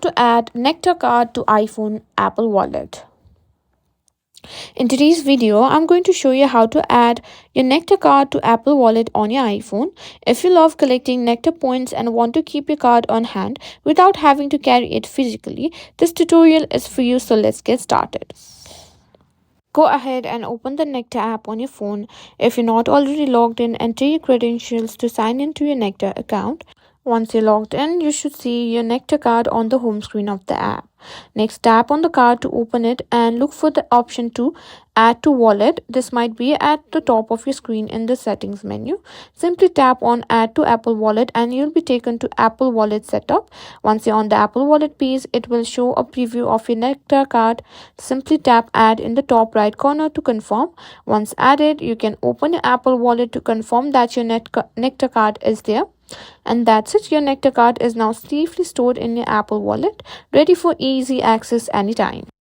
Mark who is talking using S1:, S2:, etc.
S1: To add Nectar card to iPhone Apple Wallet. In today's video, I'm going to show you how to add your Nectar card to Apple Wallet on your iPhone. If you love collecting Nectar points and want to keep your card on hand without having to carry it physically, this tutorial is for you, so let's get started. Go ahead and open the Nectar app on your phone. If you're not already logged in, enter your credentials to sign into your Nectar account. Once you're logged in, you should see your Nectar card on the home screen of the app. Next, tap on the card to open it and look for the option to add to wallet. This might be at the top of your screen in the settings menu. Simply tap on add to Apple Wallet and you'll be taken to Apple Wallet setup. Once you're on the Apple Wallet page, it will show a preview of your Nectar card. Simply tap add in the top right corner to confirm. Once added, you can open your Apple Wallet to confirm that your Nectar card is there. And that's it. Your Nectar card is now safely stored in your Apple Wallet, ready for easy access anytime.